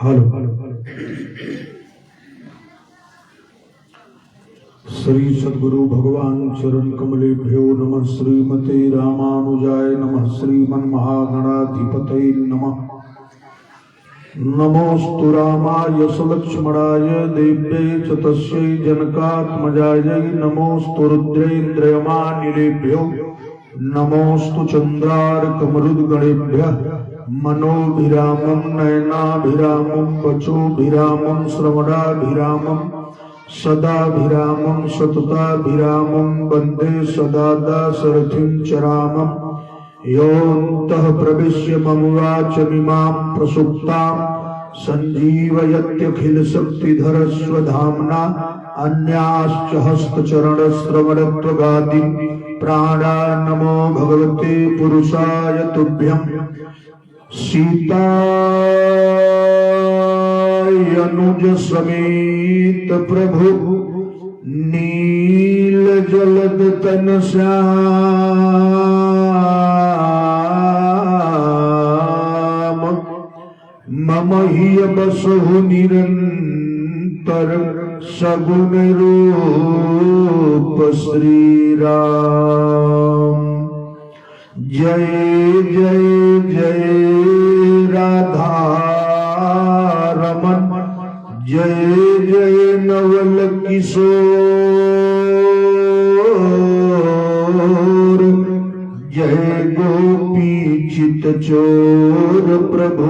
श्री सद्गुरु भगवान चरण कमलेभ्यो नमः। श्रीमते रामानुजाय नमः। श्रीमन् महागणाधिपतये नमः। नमोस्तु रामाय सलक्ष्मणाय देव्यै च तस्यै जनकात्मजायै। नमोस्तु रुद्रेन्द्रयमानिलेभ्यो। नमोस्तु चन्द्रार्कमरुद्गणेभ्यः। मनोभिरामं नयनाभिरामं वचोभिरामं श्रवणाभिरामं सदाभिरामं सतताभिरामं वन्दे सदा दाशरथिं च रामं। योऽन्तः प्रविश्य मम वाचमिमां प्रसुप्तां सञ्जीवयत्यखिलशक्तिधर स्वधाम्ना। अन्याश्च हस्तचरणश्रवणत्वगादीन् प्राणान्नमो भगवते पुरुषाय तुभ्यं। सीतानुज समेत प्रभु नील जलद तन श्याम। मम हिय बसहु निरंतर सगुण रूप श्री राम। जय जय जय राधा रमन। जय जय नवल किशोर। जय गोपी चित चोर प्रभु।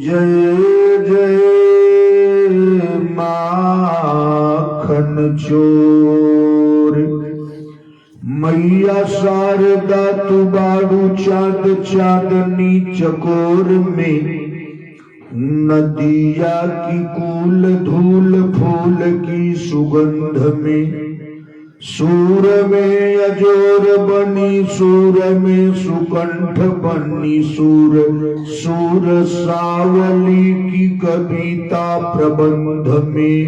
जय जय माखन चोर। मैया शारदा तू बाड़ू चाँद चाँदनी चकोर में। नदिया की कूल धूल फूल की सुगंध में। सूर में अजोर बनी सूर में सुकंठ बनी सूर। सूर सावली की कविता प्रबंध में।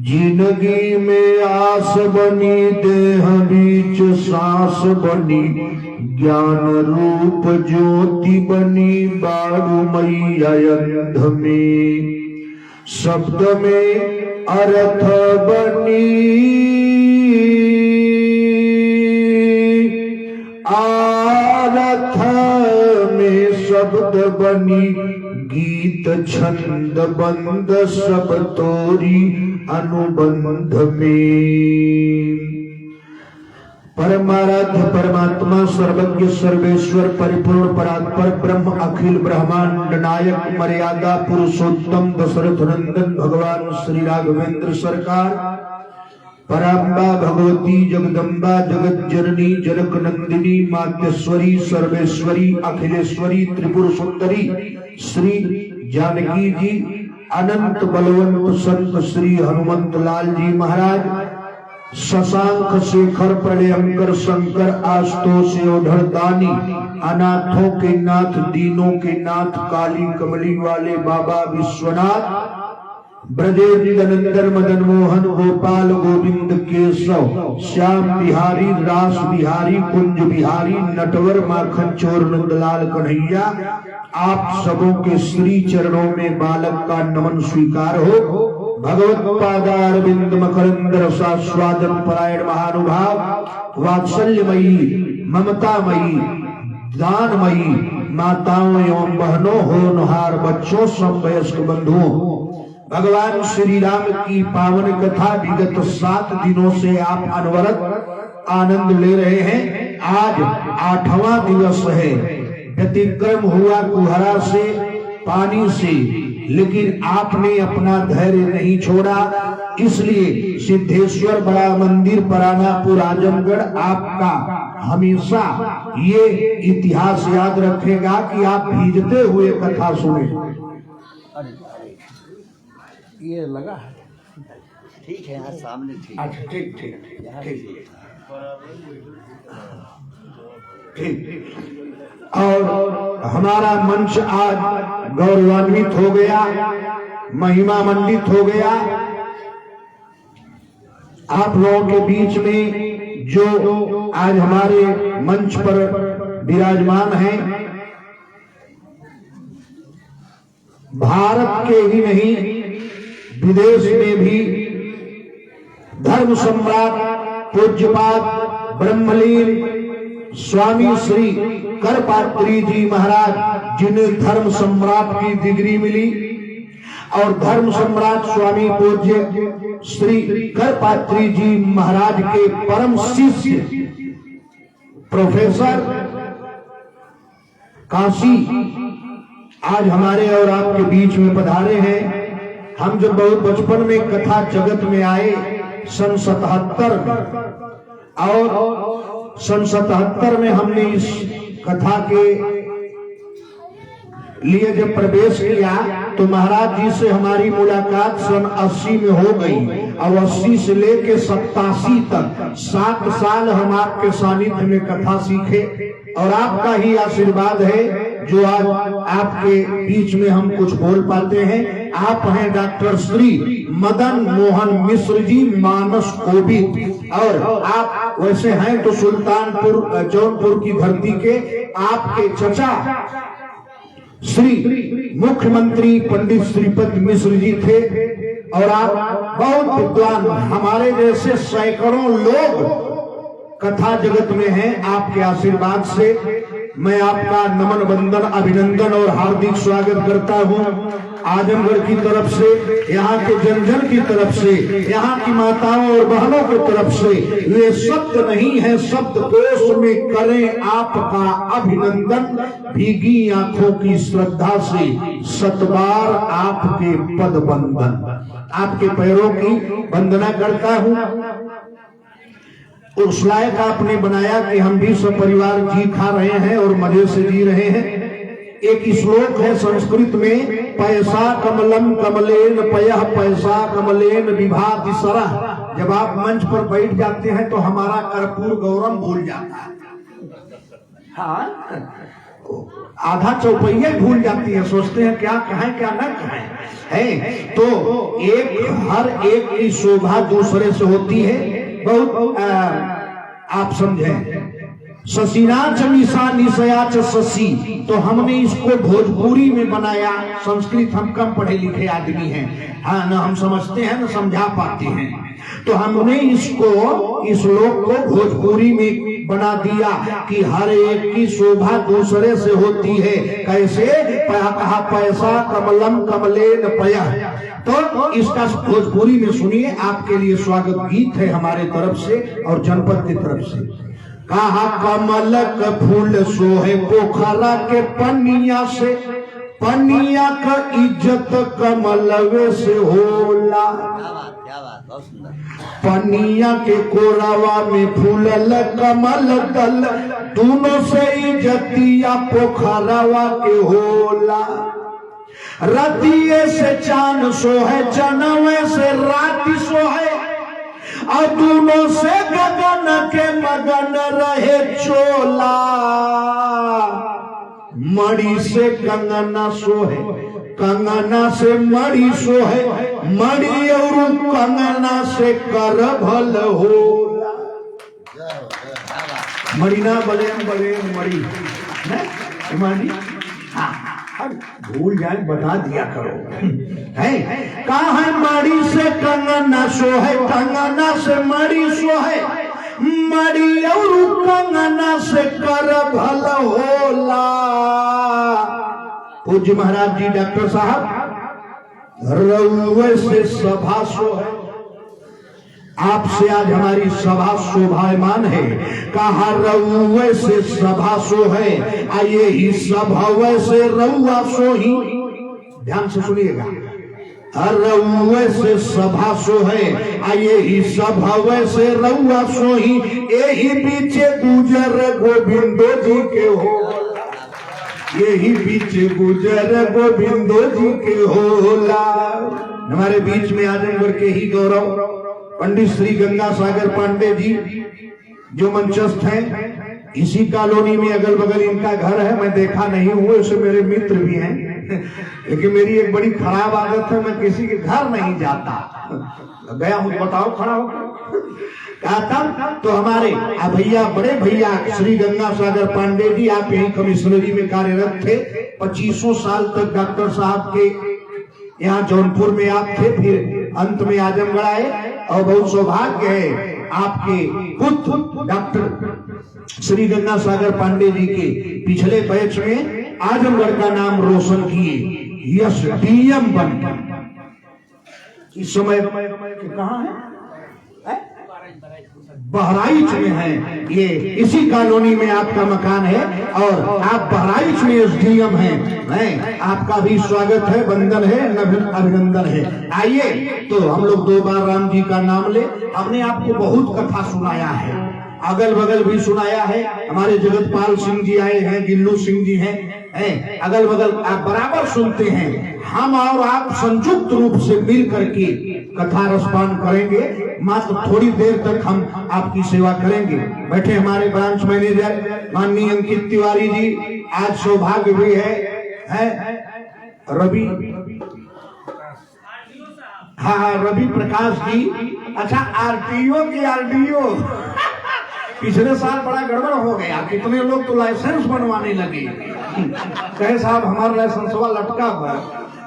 जिंदगी में आस बनी देह बीच सांस बनी। ज्ञान रूप ज्योति बनी बाड़ू मैया अंध में। शब्द में अर्थ बनी आरथ में शब्द बनी। गीत छंद बंद सब तोरी अनुबंध में। परमाराध्य परमात्मा सर्वज्ञ सर्वेश्वर परिपूर्ण परात्पर ब्रह्म अखिल ब्रह्मांड नायक मर्यादा पुरुषोत्तम दशरथ नंदन भगवान श्री राघवेंद्र सरकार। पराम्बा भगवती जगदम्बा जगत जननी जनक नंदिनी मातेश्वरी सर्वेश्वरी अखिलेश्वरी त्रिपुर सुंदरी श्री जानकी जी। अनंत बलवंत संत श्री हनुमंत लाल जी महाराज। शशांक शेखर प्रलयंकर शंकर आशुतोष ओढ़ दानी। अनाथों के नाथ दीनों के नाथ काली कमली वाले बाबा विश्वनाथ। ब्रजेंद्र नंदन मदन मोहन गोपाल गोविंद केशव श्याम बिहारी रास बिहारी कुंज बिहारी नटवर माखन चोर नंदलाल कन्हैया। आप सबों के श्री चरणों में बालक का नमन स्वीकार हो। भगवत पादारविंद मकरंद रसास्वादन परायण महानुभाव वात्सल्यमयी ममतामयी दानमयी माताओं एवं बहनों होनहार बच्चों सब वयस्क बंधुओं। भगवान श्री राम की पावन कथा विगत 7 दिनों से आप अनवरत आनंद ले रहे हैं। आज 8वां दिवस है। व्यतिक्रम हुआ कुहरा से पानी से, लेकिन आपने अपना धैर्य नहीं छोड़ा। इसलिए सिद्धेश्वर बड़ा मंदिर परानापुर आजमगढ़ आपका हमेशा ये इतिहास याद रखेगा कि आप भीजते हुए कथा सुने। ये लगा है ठीक है यहाँ सामने ठीक। अच्छा ठीक ठीक ठीक। और हमारा मंच आज गौरवान्वित हो गया, महिमा मंडित हो गया। आप लोगों के बीच में जो आज हमारे मंच पर विराजमान हैं, भारत के ही नहीं विदेश में भी धर्म सम्राट पूज्यपाद ब्रह्मलीन स्वामी श्री करपात्री जी महाराज, जिन्हें धर्म सम्राट की डिग्री मिली, और धर्म सम्राट स्वामी पूज्य श्री करपात्री जी महाराज के परम शिष्य प्रोफेसर काशी आज हमारे और आपके बीच में पधारे हैं। हम जब बहुत बचपन में कथा जगत में आए सन 77 और सन 77 में हमने इस कथा के लिए जब प्रवेश किया तो महाराज जी से हमारी मुलाकात सन 80 में हो गई, और 80 से लेके 87 तक 7 साल हम आपके सानिध्य में कथा सीखे, और आपका ही आशीर्वाद है जो आज आपके बीच में हम कुछ बोल पाते हैं। आप हैं डॉक्टर श्री मदन मोहन मिश्र जी, मानस कोविद, और आप वैसे हैं तो सुल्तानपुर जौनपुर की धरती के। आपके चचा श्री मुख्यमंत्री पंडित श्रीपति मिश्र जी थे, और आप बहुत विद्वान, हमारे जैसे सैकड़ों लोग कथा जगत में हैं। आपके आशीर्वाद से मैं आपका नमन वंदन अभिनंदन और हार्दिक स्वागत करता हूं। आजमगढ़ की तरफ से, यहाँ के जन जन की तरफ से, यहाँ की माताओं और बहनों की तरफ से ये शब्द नहीं है, शब्द कोश में करें आपका अभिनंदन। भीगी आंखों की श्रद्धा से 7 बार आपके पद बंदन, आपके पैरों की वंदना करता हूँ। उस लायक आपने बनाया कि हम भी सब परिवार जी खा रहे हैं और मजे से जी रहे हैं। एक श्लोक है संस्कृत में, पैसा कमलम कमलेन पयः पैसा कमलेन विभाति सरः। जब आप मंच पर बैठ जाते हैं तो हमारा कर्पूर गौरम भूल जाता है, हाँ, आधा चौपैया भूल जाती है, सोचते हैं क्या कहें क्या न कहें है। तो हर एक की शोभा दूसरे से होती है। बहुत आप समझें, शशिनाच निशा निशयाच शशि, तो हमने इसको भोजपुरी में बनाया। संस्कृत हम कम पढ़े लिखे आदमी हैं, हाँ, न हम समझते हैं न समझा पाते हैं, तो हमने इसको, इस लोक को भोजपुरी में बना दिया कि हर एक की शोभा दूसरे से होती है। कैसे? कहा पैसा कमलम कमलेन पयः। तो इसका भोजपुरी में सुनिए, आपके लिए स्वागत गीत है हमारे तरफ से और जनपद की तरफ से। कहा कमल का फूल सोहे पोखरा के पनिया से, पनिया का इज्जत कमलवे से होला। पनिया के कोरावा में फूलल कमल दल, दोनों से इज्जतिया पोखरावा के होला। रतिये से चांद सोहे, जनवे से राति सोहे, और दोनों से गगन के मगन रहे चोला। मणि से कंगना सोहे, कंगना से मणि सोहे, मणि और कंगना से कर भल होला। मणिना बलेन बलेन मणि, मणि, हाँ, भूल जाए बता दिया करो है। कहा है मणि से कंगना सोहे, कंगना से मणि सोहे, मणि और कंगना से कर भल होला। पूज्य महाराज जी डॉक्टर साहब, रउए से सभा सोहे, आपसे आज हमारी सभा शोभायमान है। कहा रउए से सभा सोहे, आइए ही सभा से रउआ सोही। ध्यान से सुनिएगा, रउए से सभा सोहे, आइए ही सभा से रउआ सोही। यही पीछे गुजर गोविंदो जी के हो, यही पीछे गुजर गोविंदो जी के होला। हमारे बीच में आजमगढ़ के ही गौरव पंडित श्री गंगा सागर पांडे जी जो मंचस्थ हैं। इसी कॉलोनी में अगल बगल इनका घर है, मैं देखा नहीं हूँ, इससे मेरे मित्र भी हैं, लेकिन मेरी एक बड़ी खराब आदत है, मैं किसी के घर नहीं जाता। गया हूँ, बताओ खड़ा होकर कहता तो हमारे भैया, बड़े भैया श्री गंगा सागर पांडे जी, आप यही कमिश्नरी में कार्यरत थे। 25 साल तक डॉक्टर साहब के यहाँ जौनपुर में आप थे, फिर अंत में आजमगढ़ आए और बहुत सौभाग्य है आपके पुत्र डॉक्टर श्री गंगा सागर पांडे जी के पिछले बैच में आजमगढ़ का नाम रोशन किए, यश डीएम बनकर। इस समय कहाँ है? बहराइच में है। ये इसी कॉलोनी में आपका मकान है और आप बहराइच में एसडीएम हैं। आपका भी स्वागत है, वंदन है, अभिनंदन है। आइए तो हम लोग 2 बार राम जी का नाम ले। हमने आपको बहुत कथा सुनाया है, अगल बगल भी सुनाया है। हमारे जगतपाल सिंह जी आए हैं, गिल्लू सिंह जी हैं, अगल बगल आप बराबर सुनते हैं। हम और आप संयुक्त रूप से मिल करके कथा रसपान करेंगे। मात्र थोड़ी देर तक हम आपकी सेवा करेंगे। बैठे हमारे ब्रांच मैनेजर माननीय अंकित तिवारी जी, आज सौभाग्य भी है रवि, हाँ रवि प्रकाश जी। अच्छा आरटीओ की आरडीओ पिछले साल बड़ा गड़बड़ हो गया, कितने लोग तो लाइसेंस बनवाने लगे। कहे साहब हमारा लाइसेंसवा लटका हुआ।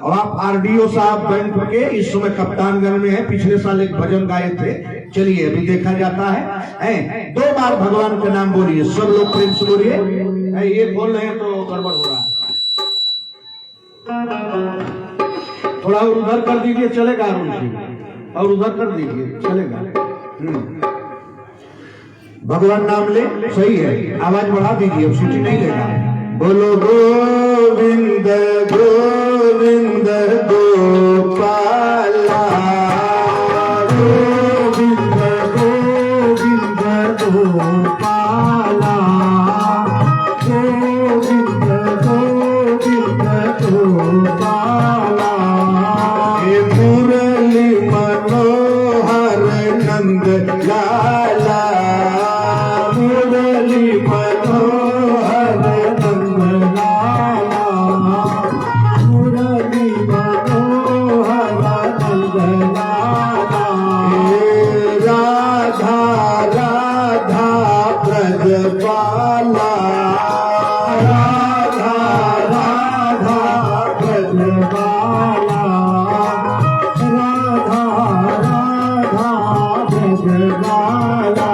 और आप आरडीओ साहब बैंक के इस समय कप्तानगंज में है। पिछले साल एक भजन गाए थे, चलिए अभी देखा जाता है। 2 बार भगवान का नाम बोलिए, सब लोग प्रेम से बोलिए। ये बोल रहे हैं तो गड़बड़ हो रहा है। थोड़ा और उधर कर दीजिए, चलेगा अरुण जी, और उधर कर दीजिए, चलेगा। भगवान नाम ले, सही है, आवाज बढ़ा दीजिए, अब सीटी नहीं लेगा। बोलो गोविंद गोविंद गोपाला, गोविंद गोविंद गोपाला, गोविंद गोविंद गोपाला। हे मुरली मनोहर नंद लाला, मुरली मनोहर नंद लाला, मुरली मनोहर नंद लाला। हे राधा राधा ब्रजबाला, राधा राधा ब्रजबाला, राधा राधा ब्रजबाला।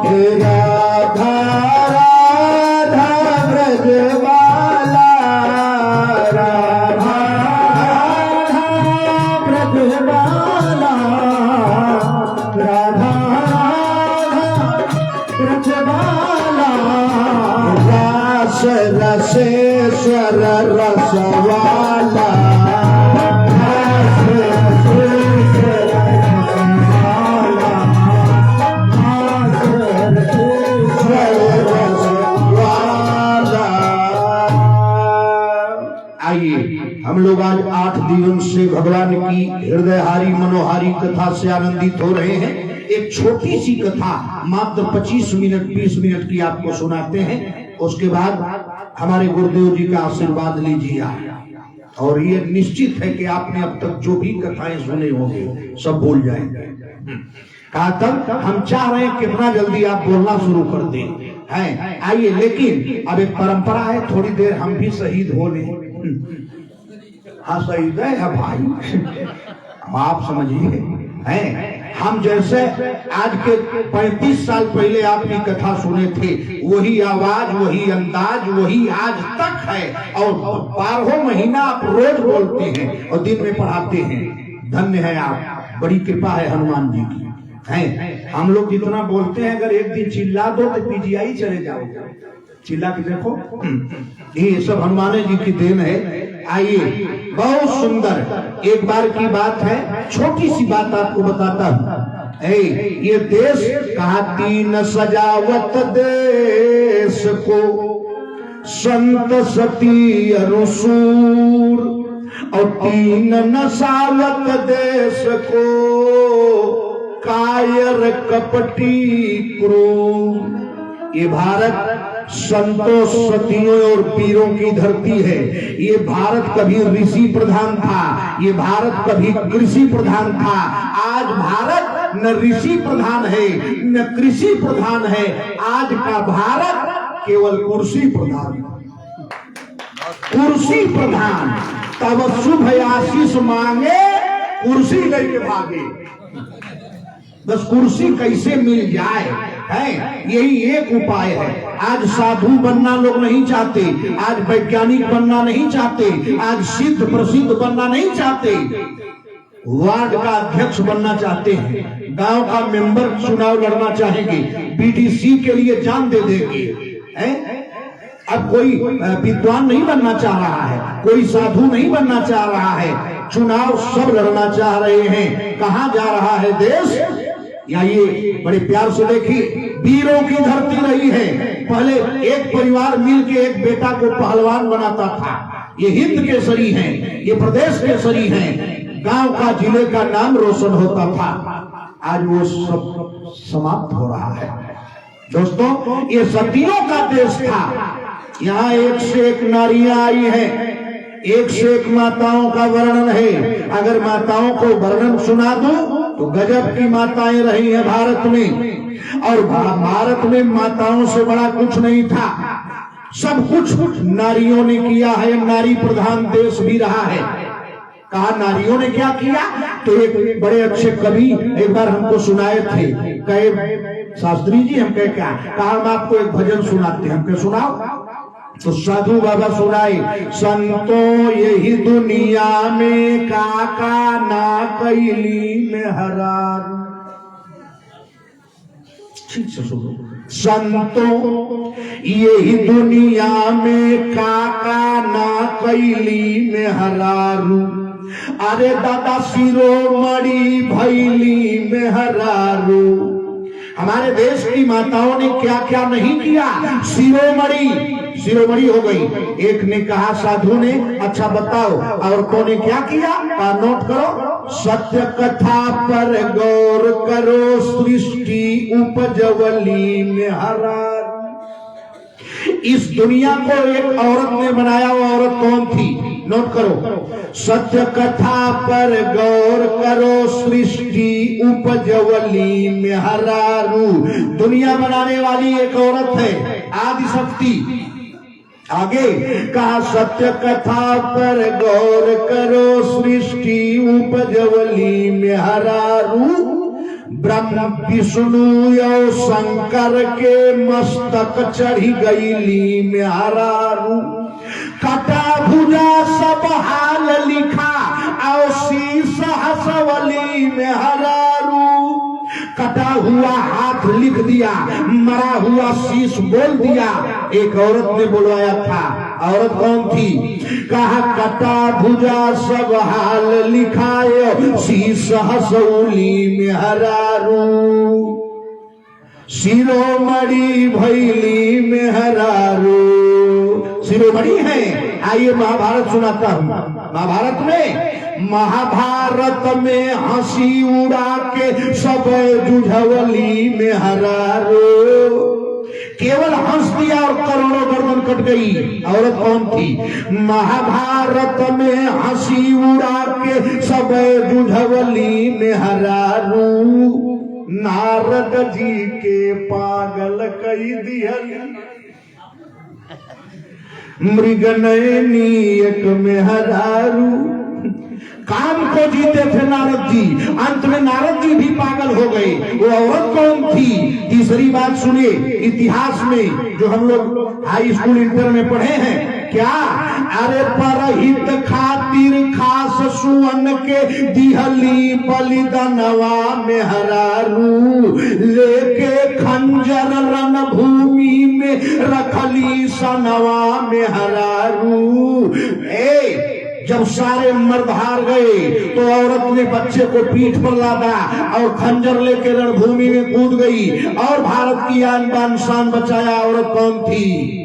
हे राधा राधा ब्रजबाला, राधा राधा ब्रजबाला, राधा राधा ब्रजबाला। रास रसेश्वर रसवाला, रास रसेश्वर रसवाला, रास रसेश्वर रसवाला। आइए हम लोग आज 8 दिनों से भगवान की हृदयहारी मनोहारी कथा से आनंदित हो रहे हैं। एक छोटी सी कथा मात्र 25 मिनट 20 मिनट की आपको सुनाते हैं। उसके बाद हमारे गुरुदेव जी का आशीर्वाद लीजिए। और ये निश्चित है कि आपने अब तक जो भी कथाएं सुने होंगे सब भूल जाएंगे। कहा तक हम चाह रहे हैं कितना जल्दी आप बोलना शुरू कर दें। है आइए, लेकिन अब एक परंपरा है, थोड़ी देर हम भी शहीद हो लें। हाँ शहीद है भाई, आप समझिए। हैं हम जैसे आज के 35 साल पहले आपकी कथा सुने थे, वही आवाज, वही अंदाज, वही आज तक है। और 12 महीना आप रोज बोलते हैं और दिन में पढ़ाते हैं। धन्य है आप, बड़ी कृपा है हनुमान जी की। हैं हम लोग जितना बोलते हैं, अगर एक दिन चिल्ला दो तो पीजीआई चले जाओगे। चिल्ला के देखो, ये सब हनुमान जी की देन है। आइए, बहुत सुंदर एक बार की बात है, छोटी सी बात आपको बताता हूँ। ये देश कहा 3 सजावत देश को, संत सती अनुसूर, और 3 नसावत देश को, कायर कपटी क्रूर। ये भारत संतों सतियों और पीरों की धरती है। ये भारत कभी ऋषि प्रधान था, ये भारत कभी कृषि प्रधान था। आज भारत न ऋषि प्रधान है न कृषि प्रधान है। आज का भारत केवल कुर्सी प्रधान, कुर्सी प्रधान। तब शुभ आशीष मांगे कुर्सी लेके भागे। बस कुर्सी कैसे मिल जाए है, यही एक उपाय है। आज साधु बनना लोग नहीं चाहते, आज वैज्ञानिक बनना नहीं चाहते, आज सिद्ध प्रसिद्ध बनना नहीं चाहते, वार्ड का अध्यक्ष बनना चाहते हैं, गांव का मेंबर चुनाव लड़ना चाहेंगे, बीडीसी के लिए जान दे देंगे हैं? अब कोई विद्वान नहीं बनना चाह रहा है, कोई साधु नहीं बनना चाह रहा है, चुनाव सब लड़ना चाह रहे हैं। कहां जा रहा है देश? या ये बड़े प्यार से देखिए, वीरों की धरती रही है। पहले एक परिवार मिलके एक बेटा को पहलवान बनाता था। ये हिंद केसरी हैं, ये प्रदेश केसरी हैं, गांव का जिले का नाम रोशन होता था। आज वो सब समाप्त हो रहा है। दोस्तों, ये सतियों का देश था। यहाँ एक से एक नारियां आई हैं, एक से एक माताओं का वर्णन है। अगर माताओं को वर्णन सुना दूं तो गजब की माताएं रही हैं भारत में। और भारत में माताओं से बड़ा कुछ नहीं था, सब कुछ नारियों ने किया है। नारी प्रधान देश भी रहा है। कहा नारियों ने क्या किया? तो एक बड़े अच्छे कवि एक बार हमको सुनाए थे। कहे शास्त्री जी, हम कहे क्या? कहा हम आपको एक भजन सुनाते हैं, हमको सुनाओ। तो साधु बाबा सुनाए, संतों यही दुनिया में काका ना कैली में हरार। ठीक से सुनो। संतों यही दुनिया में काका ना कैली में हरारू। अरे दादा शिरोमणि भैली में हरारू। हमारे देश की माताओं ने क्या क्या नहीं किया। शिरोमणि हो गई। एक ने कहा साधु ने, अच्छा बताओ औरतों ने क्या किया? नोट करो, सत्य कथा पर गौर करो, सृष्टि उपजवली में हरार। इस दुनिया को एक औरत ने बनाया। वो औरत कौन थी? नोट करो, सत्य कथा पर गौर करो, सृष्टि उपजवली में हरारू। दुनिया बनाने वाली एक औरत है, आदि शक्ति। आगे कहा सत्य कथा पर गौर करो, सृष्टि उपजवली में हरारू। ब्रह्म विष्णु यो शंकर के मस्तक चढ़ी गईली में हरारू। कटा भुजा सब हाल लिखा, और शीश हसवली में हरारू। कटा हुआ हाथ लिख दिया, मरा हुआ शीश बोल दिया। एक औरत ने बुलवाया था। औरत कौन थी? कहा कटा भुजा सब हाल लिखायो, शीश हसौली में हरारू। शिरोमणि भैली में हरारू। शिरोमणि है। आइए महाभारत सुनाता हूं। महाभारत में हंसी उड़ा के सब जुझवली में हरारो। केवल हंस दिया और करोड़ों गर्दन कट गई। औरत कौन थी? महाभारत में हंसी उड़ा के सब जुझवली में हरारू। नारद जी के पागल कई दिहली, मृग नयनी एक में हरारू। काम को जीते थे नारद जी, अंत में नारद जी भी पागल हो गए। वो औरत कौन थी? तीसरी बात सुनिए, इतिहास में जो हम लोग हाई स्कूल इंटर में पढ़े हैं। क्या? अरे परहित खातिर खास सुअन के दिहली बलिदानवा में हरारू। लेके खंजर रण भूमि में रखली सनवा में हरारू। जब सारे मर्द हार गए तो औरत ने बच्चे को पीठ पर लादा और खंजर लेकर रणभूमि में कूद गई और भारत की आन बान शान बचाया। औरत कौन थी?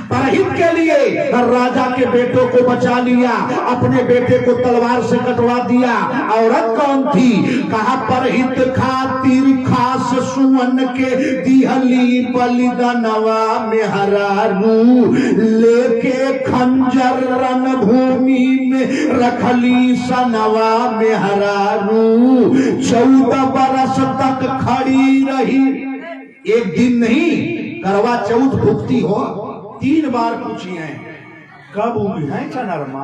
परहित के लिए राजा के बेटों को बचा लिया, अपने बेटे को तलवार से कटवा दिया। औरत कौन थी? कहा परहित खातिर खास सुअन के दिहली बलिदानवा में हरारू। लेके खंजर रणभूमि में रखली सनवा में हरारू। 14 बरस तक खड़ी रही। एक दिन नहीं, करवा चौथ भुगती हो 3 बार पूछी है, कब उगी है चनरमा?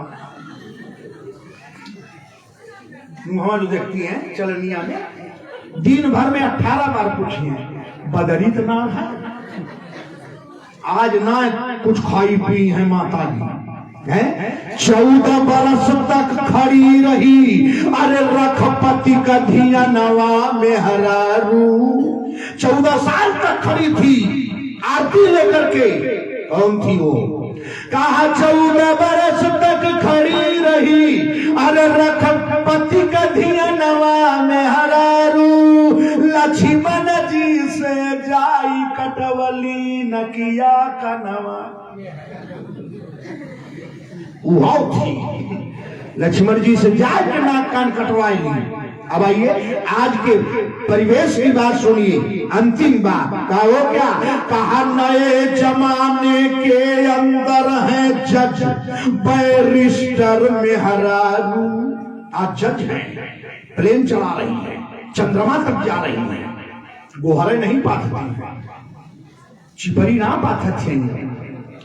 मुहम्मद जो देखती हैं चलनिया में, दिन भर में 18 बार पूछिए बदरी तो ना है, आज ना कुछ खाई पी है माता जी है। 14 बरस तक खड़ी रही, अरे रखपति का धिया नवा में हरारू। 14 साल तक खड़ी थी आरती लेकर के। कौन थी वो? कहा 14 बरस तक खड़ी रही, अरे रखपति का धिया नवा में हरारू। लक्ष्मण जी से जाई कटवली नकिया कनवा। वो थी लक्ष्मण जी से जाके नाक कान कटवाई ली। अब आइए आज के परिवेश की बात सुनिए। अंतिम बात का वो क्या कहा, नए जमाने के अंदर है जज बैरिस्टर में हरारू। आज जज है, प्लेन चला रही है, चंद्रमा तक जा रही है, गोहरे नहीं पाती, चिपरी ना पाते थे।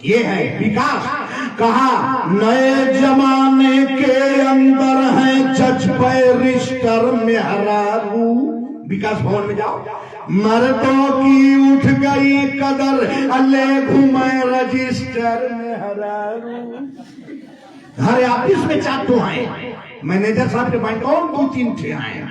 ये है विकास। कहा नए जमाने के अंदर है जज बैरिस्टर में हरारू। विकास भवन में जाओ, मर्दों की उठ गई कदर, अल्ले घूमे रजिस्टर में हरारू। हर ऑफिस में 4 तो हैं, मैनेजर साहब के बैंक कौन 2-3 थे आए।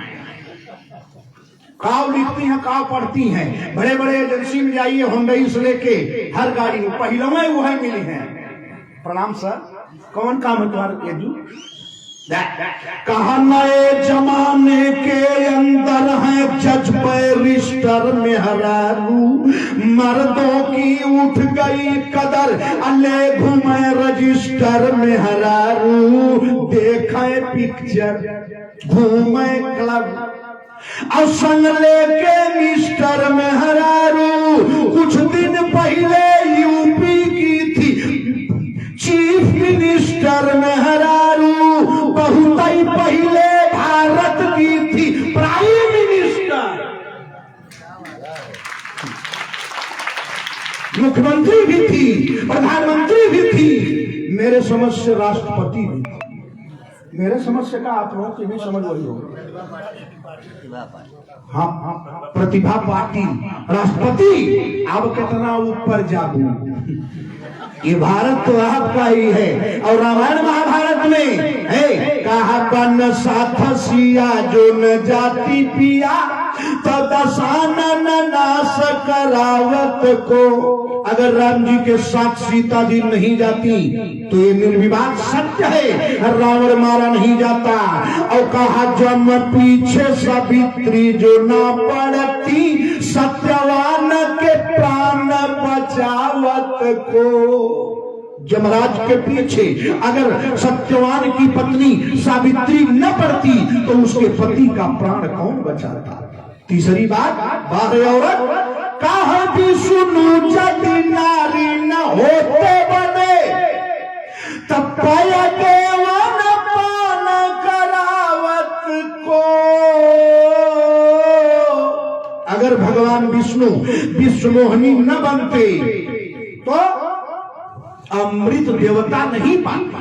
काव लिखती हैं, काव पढ़ती हैं, बड़े बड़े एजेंसी में जाइए, हुंडई से लेके हर गाड़ी में पहले में वो है मिली है। प्रणाम सर, कौन काम है तुम्हारा? कहा नए जमाने के अंदर है जज बैरिस्टर में हरारू। मर्दों की उठ गई कदर, अल्ले घूमे रजिस्टर में हरारू। देखे पिक्चर घूमे क्लब और संग लेके मिस्टर में हरारू। कुछ दिन पहले यूपी की थी चीफ मिनिस्टर में हरारू। बहुत ही पहले भारत की थी प्राइम मिनिस्टर। मुख्यमंत्री भी थी, प्रधानमंत्री भी थी, मेरे समझ से राष्ट्रपति भी थी। मेरे समझ से का आप लोगों की भी समझ वही होगी। हाँ, प्रतिभा पाटिल राष्ट्रपति। अब कितना ऊपर जाबू, ये भारत तो आपका ही है। और रामायण महाभारत में है कहा बन साथ सिया जो न जाति पिया, तो दशानन नाश करावत को। अगर राम जी के साथ सीता जी नहीं जाती तो ये निर्विवाद सत्य है, रावण मारा नहीं जाता। और कहा जब पीछे सावित्री जो ना पड़ती, सत्यवान के प्राण बचावत को। यमराज के पीछे अगर सत्यवान की पत्नी सावित्री न पड़ती तो उसके पति का प्राण कौन बचाता? तीसरी बात, बाहर औरत कहा भी सुनू, यदि नारी न होते बने तब पाया देवन पान करावत को। अगर भगवान विष्णु विश्वमोहिनी न बनते तो अमृत देवता नहीं पाता।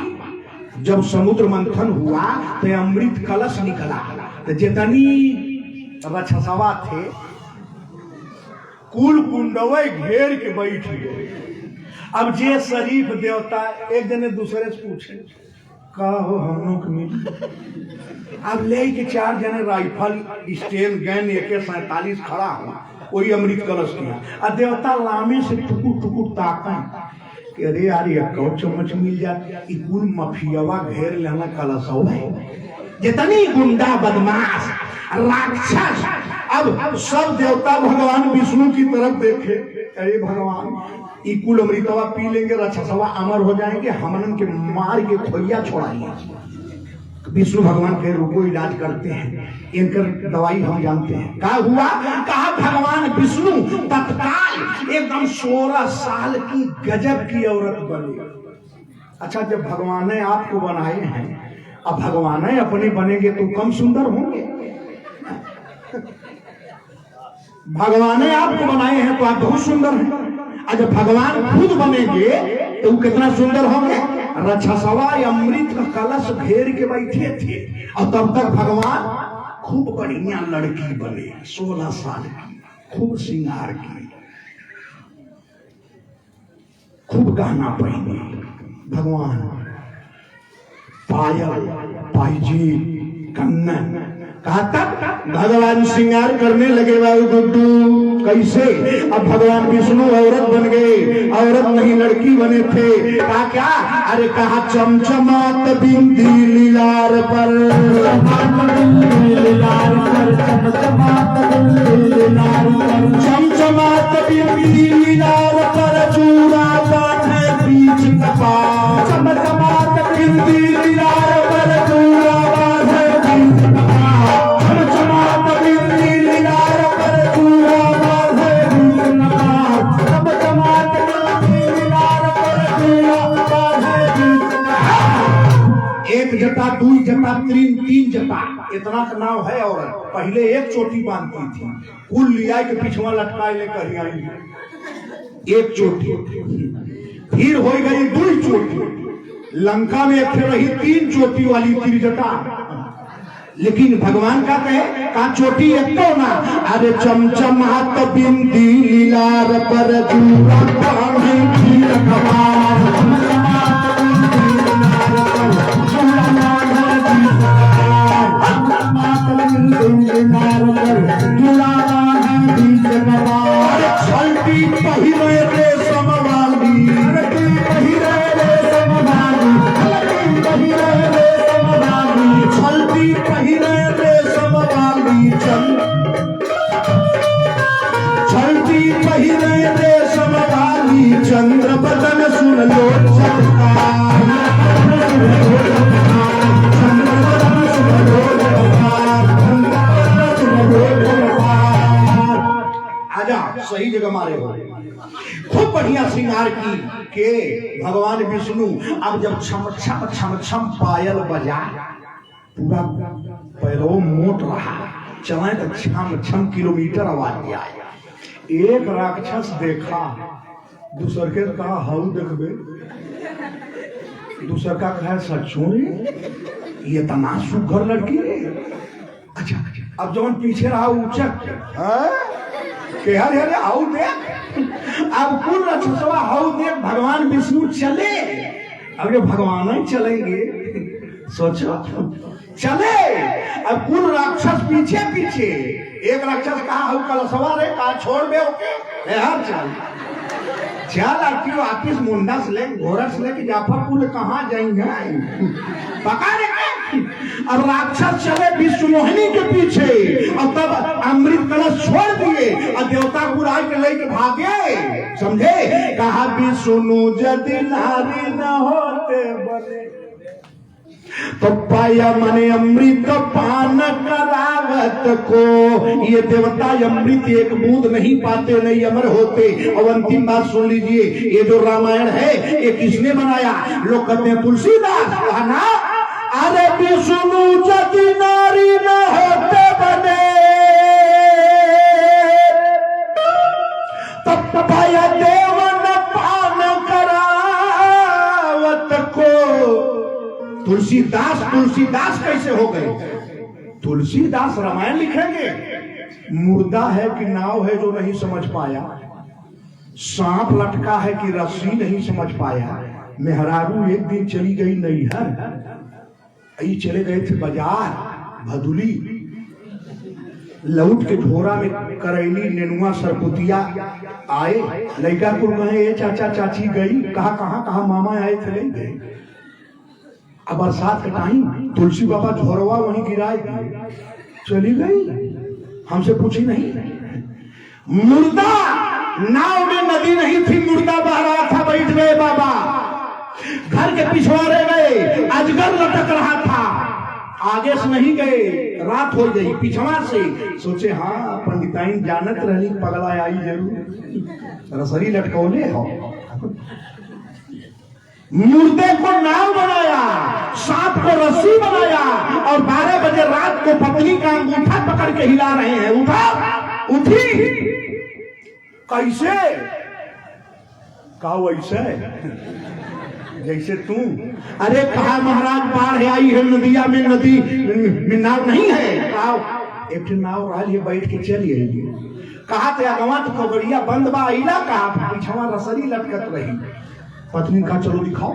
जब समुद्र मंथन हुआ तो अमृत कलश निकला, तो जितनी रक्षसवा थे कुल कुंडवे घेर के बैठ गए। अब जे शरीफ देवता एक जने दूसरे से पूछे का हो हम लोग मिली। अब ले के 4 जने राइफल स्टेन गैन AK-47 खड़ा हुआ, वही अमृत कलश किया। और देवता लामे से टुकुर टुकुर ताका, अरे यार ये कौ चम्मच मिल जाए। कुल मफियावा घेर लेना कलश है, जितनी गुंडा बदमाश राक्षस। अब सब देवता भगवान विष्णु की तरफ देखे, अरे भगवान ई कुल अमृतवा पी लेंगे, राक्षसवा अमर हो जाएंगे, हमन के मार के खोइया छोड़ाएंगे। विष्णु भगवान के रूपों इलाज करते हैं, इनकर दवाई हम जानते हैं। क्या हुआ? कहा भगवान विष्णु तत्काल एकदम 16 साल की गजब की औरत बनी। अच्छा, जब भगवान ने आपको बनाए हैं, अब भगवान अपने बनेंगे तो कम सुंदर होंगे। भगवान ने आपको बनाए हैं तो आप बहुत सुंदर हैं। जब भगवान खुद बनेंगे तो कितना सुंदर होंगे। रछसवा अमृत का कलश घेर के बैठे थे और तब तक भगवान खूब बढ़िया लड़की बने, 16 साल की, खूब श्रृंगार की, खूब गहना पहने भगवान, पायल पायजी कन्नन। कहा तक भगवान श्रृंगार करने लगे बाबू गुड्डू। कैसे? अब भगवान विष्णु औरत बन गए, औरत नहीं लड़की बने थे। कहा क्या? अरे कहा चमचमात बिंदी लीलार पर, चमचमात बिंदी लीलार पर, चूड़ा बांधे बीच कपार, चमचमात बिंदी लीलार पर, चूड़ा बांधे बीच कपार, चमचमात बिंदी लीलार पर, चूड़ा बांधे बीच कपार, चमचमात बिंदी लीलार पर, चूड़ा बांधे बीच कपार। एक जटा, दू जटा, तीन जटा, इतना का नाम है। और पहले एक चोटी बांधती थी, कुल लिया के पिछवा लटकाए ले कहीं आई एक चोटी, फिर हो गई 2 चोटी। लंका में एक रही 3 चोटी वाली त्रिजटा। लेकिन भगवान का कहे का चोटी एक तो ना। अरे चमचमात बिंदी लीलार पर, चूड़ा बांधे बीच कपार, चमचमात बिंदी लीलार पर, चूड़ा बांधे बीच कपार, चमचमात बिंदी लीलार पर, चूड़ा बांधे बीच कपार। छलटी पहिरे रेशम वाली, पहिरे रेशम वाली, पहिरे रेशम वाली, छलटी पहिरे रेशम वाली, छलटी पहिरे रेशम वाली, चंद्र बदन सुन लो चटकार, चंद्र बदन सुन लो चटकार, चंद्र बदन सुन लो चटकार। आजा सही जगह मारे हो। खूब बढ़िया श्रृंगार की के भगवान विष्णु अब जब छम छम छम छम पायल बजा, पूरा पैरों मोट रहा, चले तो छम छम किलोमीटर आवाज आया। एक राक्षस देखा, दूसर के कहा हाउ देखबे, दूसर का कहा सचो ये तना सुघर लड़की रे। अच्छा अब जब पीछे रहा उचक के अरे हाउ देख, अब कुल रक्षसवा हाउ देख भगवान विष्णु चले। अब ये भगवान ही चलेंगे, सोचो चले। अब कुल राक्षस पीछे पीछे, एक राक्षस कहा हाउ कलसवा रे, कहा छोड़ दे ओके हर चल क्यों वापिस मुंडा से ले घोड़ा से लेके जाफरपुर कहाँ जाएंगे पका देंगे। अब राक्षस चले विष्णु मोहिनी के पीछे, और तब अमृत कलश छोड़ दिए और देवता बुराई के लेके भागे। समझे? कहा विष्णु यदि नारी न होते बने तो पाया मने अमृत पान करावत को। ये देवता अमृत एक बूंद नहीं पाते, नहीं अमर होते। और अंतिम बात सुन लीजिए, ये जो रामायण है ये किसने बनाया? लोग कहते हैं तुलसीदास, है ना? अरे विष्णु यदि नारी न होते बने तब पाया देव न पान करावत को। तुलसीदास कैसे हो गए? तुलसीदास रामायण लिखेंगे? मुर्दा है कि नाव है जो नहीं समझ पाया, सांप लटका है कि रस्सी नहीं समझ पाया। मेहरारू एक दिन चली गई नैहर, चले गए थे बाजार भदुली, लौट के झोरा में करैली नेनुआ सरपुतिया आए। लड़का को कहे ये चाचा चाची गई, कहा मामा आए थे ले गए। अब बरसात का टाइम, तुलसी बाबा झोरवा वहीं गिराए, चली गई, हमसे पूछी नहीं। मुर्दा नाव में नदी नहीं थी, मुर्दा बह रहा था, बैठ गए बाबा। घर के पिछवाड़े गए, अजगर लटक रहा था, आगे से नहीं गए, रात हो गई। पिछवा से सोचे हाँ पंडिताइन जानत रही पगला आई जरूर, रसरी लटकौले हो। मुर्दे को नाव बनाया, सांप को रस्सी बनाया, और 12 बजे रात को पत्नी का अंगूठा पकड़ के हिला रहे हैं। उठा, उठी, कैसे? कहा वैसे जैसे तू। अरे कहा महाराज बाढ़ आई है नदिया में, नदी में नाव नहीं है। कहा एक ठे नाव रहा ये बैठ के चलिए। कहा थे अगवा तो कबड़िया बंद बा आइला, कहा पीछवा रसरी लटकत रही। पत्नी कहा चलो दिखाओ।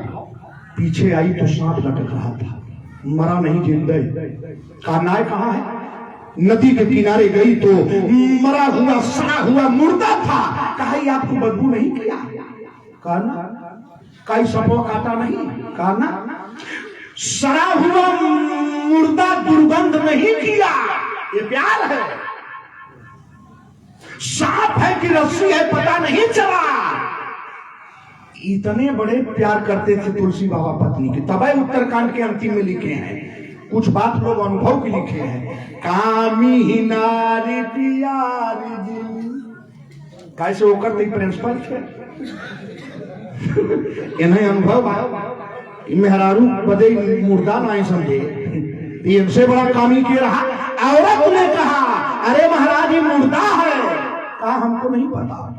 पीछे आई तो सांप लटक रहा था, मरा नहीं जिंदा। कहा नाय कहाँ है? नदी के किनारे गई तो मरा हुआ सड़ा हुआ मुर्दा था। कहा ये आपको बदबू नहीं किया? कहा ना। कई सपो काटा नहीं? कहा ना। सड़ा हुआ मुर्दा दुर्गंध नहीं किया, ये प्यार है। सांप है कि रस्सी है पता नहीं चला। इतने बड़े प्यार करते थे तुलसी बाबा पत्नी के, तब उत्तरकांड के अंतिम में लिखे हैं। कुछ बात लोग अनुभव की लिखे हैं। कामी ही नारी प्यारी जी, कैसे वो करते प्रिंसिपल थे। इन्हें अनुभव मेहरारू बदे मुर्दा ना समझे, इनसे बड़ा कामी के रहा। औरत ने कहा अरे महाराज ये मुर्दा है। कहा हमको नहीं पता।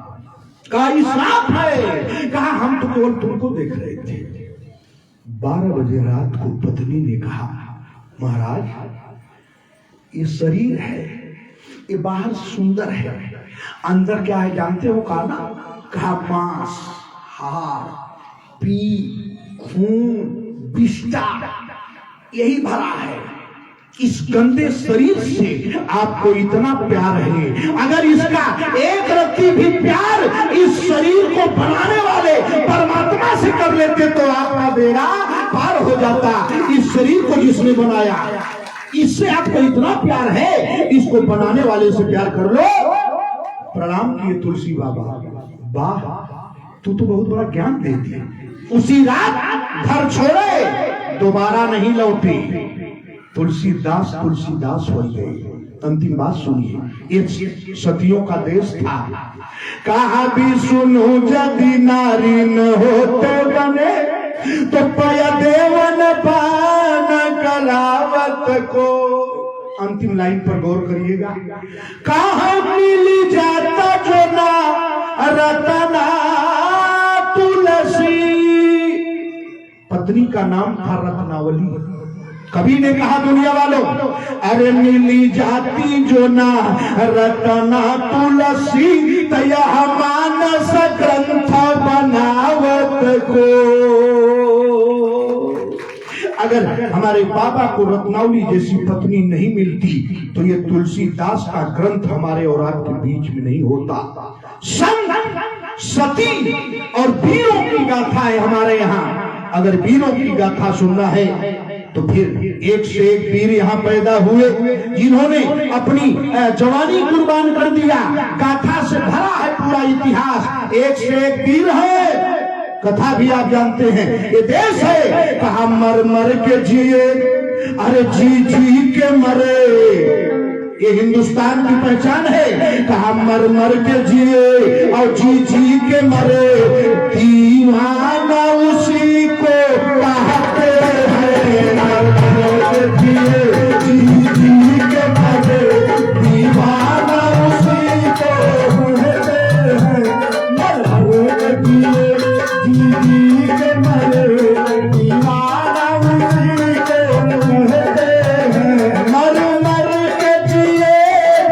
कहा ये सांप है। कहा हम तो केवल तुमको देख रहे थे। 12 बजे रात को पत्नी ने कहा महाराज ये शरीर है, ये बाहर सुंदर है, अंदर क्या है जानते हो? कहा ना। कहा मांस, हार, पी, खून, बिस्टा यही भरा है। इस गंदे शरीर से आपको इतना प्यार है, अगर इसका एक रत्ती भी प्यार इस शरीर को बनाने वाले परमात्मा से कर लेते तो आपका बेड़ा पार हो जाता। इस शरीर को जिसने बनाया, इससे आपको इतना प्यार है, इसको बनाने वाले से प्यार कर लो। प्रणाम किए तुलसी बाबा। वाह तू तो बहुत बड़ा ज्ञान दे दिया। उसी रात घर छोड़े, दोबारा नहीं लौटे। तुलसीदास बन गए। अंतिम बात सुनिए। एक सतियों का देश था। कहा भी सुनो यदि नारी न होते बने तो पय देवन पान कलावत को। अंतिम लाइन पर गौर करिएगा। कहा मिली जाता जो ना रतना तुलसी। पत्नी का नाम था रत्नावली। कभी ने कहा दुनिया वालों अरे मिली जाती जो ना रतना तुलसी तया मानस ग्रंथ बनावत को। अगर हमारे बाबा को रत्नावली जैसी पत्नी नहीं मिलती तो ये तुलसीदास का ग्रंथ हमारे और आपके बीच में नहीं होता। संत, सती और वीरों की गाथा है हमारे यहाँ। अगर वीरों की गाथा सुनना है तो फिर एक से एक वीर यहाँ पैदा हुए जिन्होंने अपनी जवानी कुर्बान कर दिया। गाथा से भरा है पूरा इतिहास। एक से एक वीर है। कथा भी आप जानते हैं। ये देश है कहा मर मर के जिए, अरे जी जी के मरे। ये हिंदुस्तान की पहचान है। कहा मर मर के जिए और जी जी के मरे। दीवाना उसी को कहते हैं। मर मर के जिए, जी जी के मरे। दीवाना उसी को कहते हैं। मर मर के जिए, जी जी के मरे। दीवाना उसी को कहते हैं। मर मर के जिए,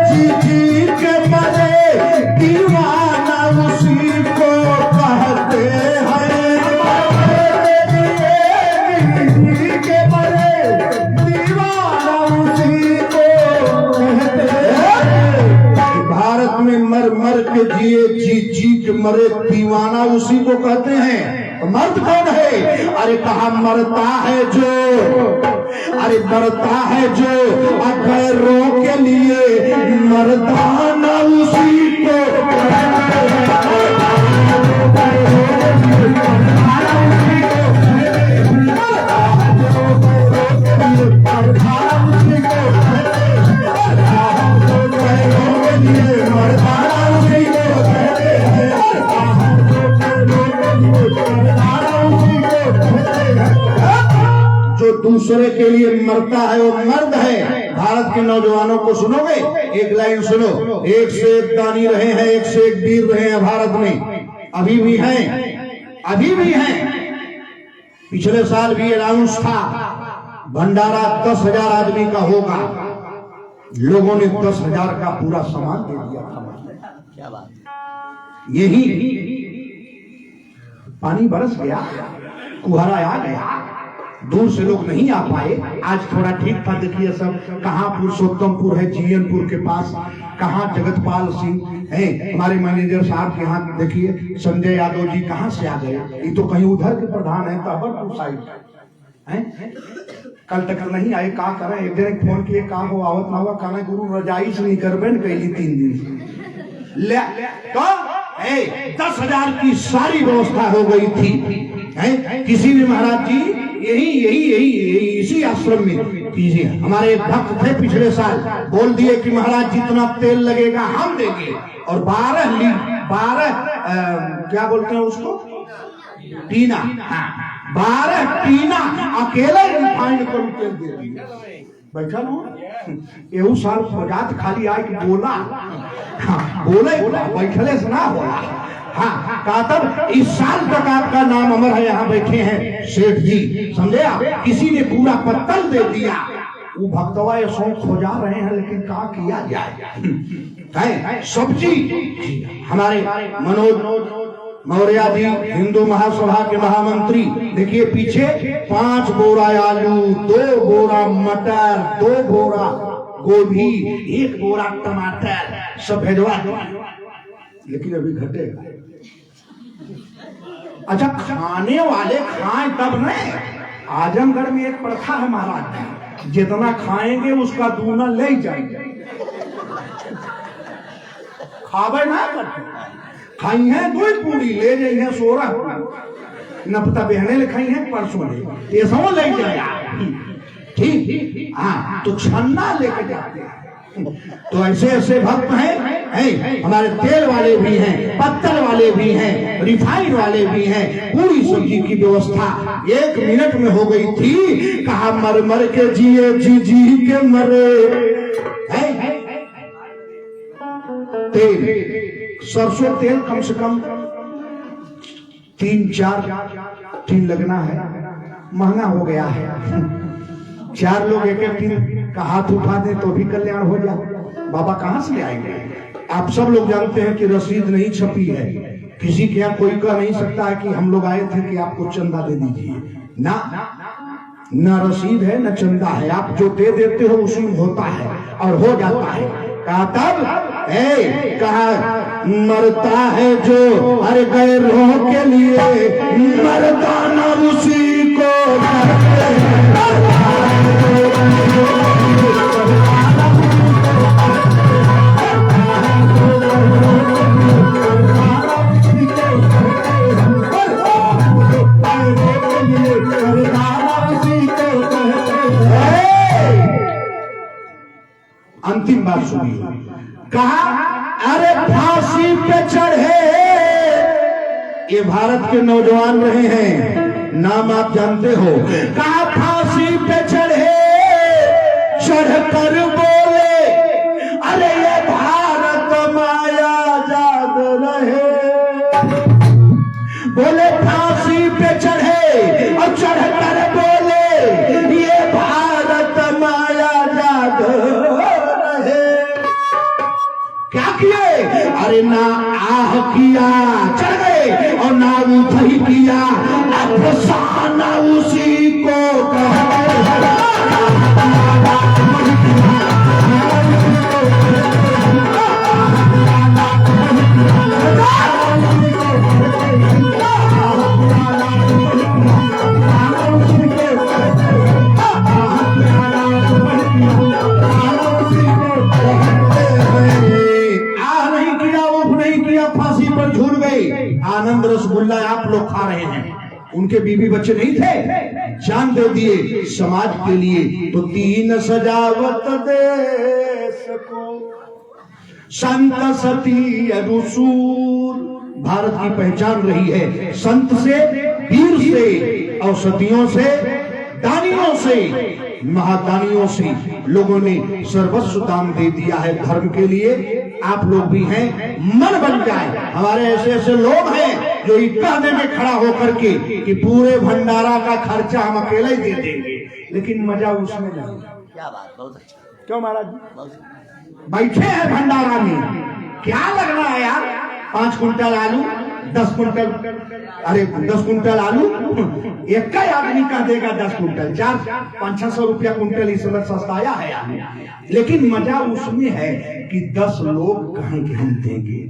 जी जी के मरे। दीवाना उसी को कहते हैं। भारत में मर मर के जिए, जी जी के मरे। दीवाना उसी को कहते हैं। मर्द कौन है? अरे कहा मरता है जो, अरे मरता है जो अखैरों के लिए। मर्दाना उसी को जो दूसरे के लिए मरता है वो मर्द है। भारत के नौजवानों को सुनोगे, एक लाइन सुनो। एक से एक दानी रहे हैं, एक से एक वीर रहे हैं भारत में। अभी भी हैं, अभी भी हैं। पिछले साल भी अनाउंस था भंडारा 10,000 आदमी का होगा, लोगों ने 10,000 का पूरा सामान दे दिया था। क्या बात, यही पानी बरस गया, कुहरा आ गया, दूर से लोग नहीं आ पाए। आज थोड़ा ठीक था, देखिए सब कहाँ पुरुषोत्तमपुर है जीएनपुर के पास, कहाँ जगतपाल सिंह है हमारे मैनेजर साहब के यहाँ, देखिए संजय यादव जी कहाँ से आ गए, ये तो कहीं उधर के प्रधान है तबरपुर साइड है। कल तक नहीं आए, का करें, एक दिन फोन किए का हो आवत ना हुआ, कहना गुरु रजाई से नहीं करबे कैली 3 दिन से ले तो 10,000 की सारी व्यवस्था हो गई थी। किसी ने महाराज जी यही इसी आश्रम में कीजिए, हमारे एक भक्त थे पिछले साल, बोल दिए कि महाराज जितना तेल लगेगा हम देंगे, और 12 क्या बोलते हैं उसको, टीना, 12 टीना अकेले रिफाइंड कर तेल दे दिए। बैठा एहू साल फौजात खाली आए कि बोला, बोले बैठले से ना बोला। हाँ, कहा तब इस साल तक आपका नाम अमर है, यहाँ बैठे हैं सेठ जी, समझे आप, किसी ने पूरा पत्तल दे दिया। वो भक्तवा ये शौक खोजा रहे हैं, लेकिन क्या किया जाए। सब्जी हमारे मनोज मौर्य जी हिंदू महासभा के महामंत्री, देखिए पीछे 5 बोरा आलू, 2 बोरा मटर, 2 बोरा गोभी, 1 बोरा टमाटर सब भेजवा, लेकिन अभी घटेगा। अच्छा, खाने वाले खाएं तब नहीं। आजमगढ़ में एक प्रथा है महाराज, जितना खाएंगे उसका दूना ले जाएंगे, खावे ना करते, खाई है 2 पूरी ले जाई है 16 नपता बहने ले खाई है परसों ले, ये सब ले जाया, ठीक। हाँ, तो छन्ना लेके जाते हैं। तो ऐसे ऐसे भक्त हैं, हमारे तेल वाले भी हैं, पत्तल वाले भी हैं, रिफाइंड वाले भी हैं, पूरी सब्जी की व्यवस्था 1 मिनट में हो गई थी। कहा मर मर के जिए जी के मरे। तेल, सरसों तेल कम से कम 3-4 टीन लगना है, महंगा हो गया है। 4 लोग एक टीन का हाथ उठा दे तो भी कल्याण हो जाए। बाबा कहाँ से ले आएंगे? आप सब लोग जानते हैं कि रसीद नहीं छपी है, किसी के यहाँ कोई कह नहीं सकता है कि हम लोग आए थे कि आपको चंदा दे दीजिए, ना रसीद है न चंदा है, आप जो दे देते हो उसी में होता है और हो जाता है। कहा तब कहा मरता है जो हर गैरों के लिए, मरदाना उसी को अंतिम बात सुनिए। कहा अरे फांसी पे चढ़े, ये भारत के नौजवान रहे हैं, नाम आप जानते हो। कहा फांसी पे चढ़े, चढ़कर बोले अरे ये भारत माया जाग रहे। बोले फांसी पे चढ़े और चढ़कर बोले ये भारत माया जाग रहे। क्या किए? अरे ना आह किया चढ़ गए और ना उधही किया, अफसाना उसी को आनंद रसगुल्ला आप लोग खा रहे हैं, उनके बीवी बच्चे नहीं थे, जान दे दिए समाज के लिए। तो 3 सजावत देश को, संत सती रसूल, भारत की पहचान रही है। संत से, वीर से और सतियों से, दानियों से, महादानियों से लोगों ने सर्वस्व दान दे दिया है धर्म के लिए। आप लोग भी हैं, मन बन जाए। हमारे ऐसे ऐसे लोग हैं जो ये कहने में खड़ा होकर के कि पूरे भंडारा का खर्चा हम अकेले ही दे देंगे, लेकिन मजा उसमें नहीं। क्या बात, बहुत अच्छा, क्यों महाराज जी? बहुत बैठे हैं भंडारा में, क्या लगना है यार? 5 कुंटल आलू, 10 कुंटल, अरे 10 कुंटल आलू एक का आदमी का देगा 10 कुंटल, 400-500 रुपया कुंटल इस समय सस्ताया है आलू। लेकिन मजा उसमें है कि 10 लोग कहीं के हम देंगे,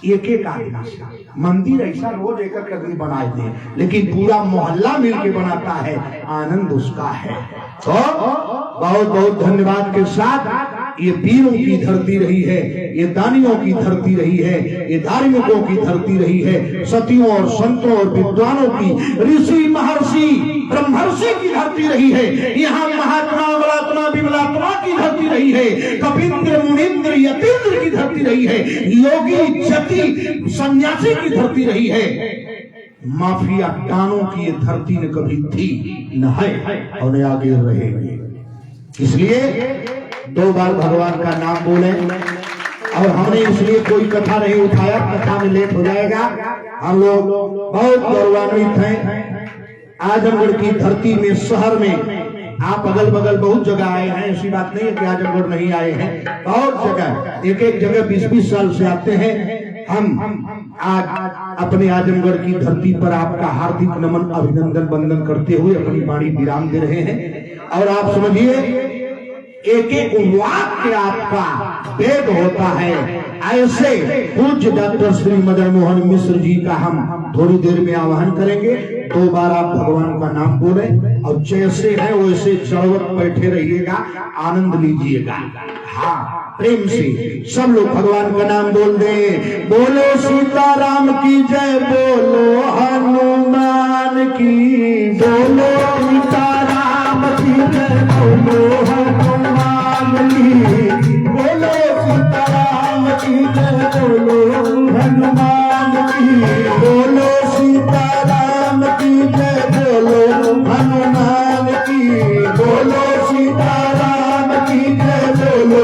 एक एक आदमी से मंदिर ऐसा रोज एक आदमी बनाए दे, लेकिन पूरा मोहल्ला मिलके बनाता है, आनंद उसका है। तो बहुत बहुत धन्यवाद के साथ ये वीरों की धरती रही है, ये दानियों की धरती रही है, ये धार्मिकों की धरती रही है, सतियों और संतों और विद्वानों की, ऋषि महर्षि ब्रह्मर्षि की धरती रही है। यहाँ महात्मा बलात्मा विमलात्मा की धरती रही है, कपिंद्र मुनिंद्र यतीन्द्र की धरती रही है, योगी जति सन्यासी की धरती रही है। माफिया डानों की ये धरती ने कभी थी न है और न आगे रहेगी। इसलिए 2 बार भगवान का नाम बोले, और हमने इसलिए कोई कथा नहीं उठाया, कथा में लेट हो जाएगा। हम लोग बहुत गौरवान्वित हैं। आजमगढ़ की धरती में, शहर में, आप अगल बगल बहुत जगह आए हैं, ऐसी बात नहीं है कि आजमगढ़ नहीं आए हैं, बहुत जगह, एक एक जगह 20-20 साल से आते हैं। हम आज अपने आजमगढ़ की धरती पर आपका हार्दिक नमन, अभिनंदन, वंदन करते हुए अपनी वाणी विराम दे रहे हैं। और आप समझिए, एक एक वाक्य आपका वेद होता है। ऐसे पूज्य डॉक्टर श्री मदन मोहन मिश्र जी का हम थोड़ी देर में आह्वान करेंगे। 2 बार आप भगवान का नाम बोले और जैसे है वैसे चढ़वट बैठे रहिएगा, आनंद लीजिएगा। हाँ, प्रेम से सब लोग भगवान का नाम बोल दें। बोलो सीताराम की जय, बोलो हनुमान की, बोलो सीताराम की जय, बोलो हनुमान की, बोलो सीताराम की जय, बोलो हनुमान की, बोलो सीताराम की जय, बोलो हनुमान की, बोलो सीताराम की जय, बोलो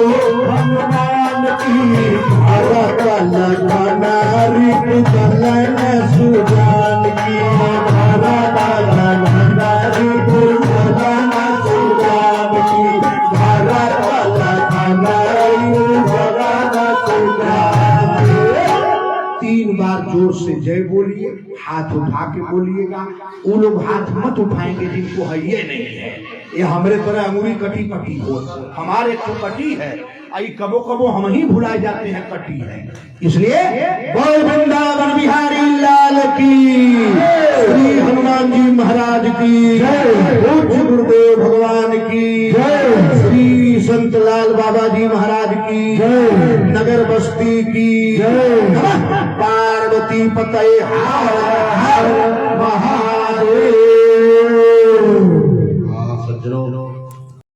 हनुमान की। भरत लखन रिपुदलन सुजान की, भरत लखन रिपुदलन सुजान की, भरत लखन रिपुदलन सुजान की। 3 बार जोर से जय बोलिए, हाथ उठा के बोलिएगा। वो लोग हाथ मत उठाएंगे जिनको है ये नहीं है, ये हमारे तरह अंगुली कटी कटी हो, हमारे तो कटी है, आई कबो कबो हम ही भुलाए जाते हैं कटी है। इसलिए बोल वृंदावन बिहारी लाल की, श्री हनुमान जी महाराज की, पूज्य गुरुदेव भगवान की, श्री संत लाल बाबा जी महाराज की, नगर बस्ती की, पार्वती पते हर महादेव। सज्जनों,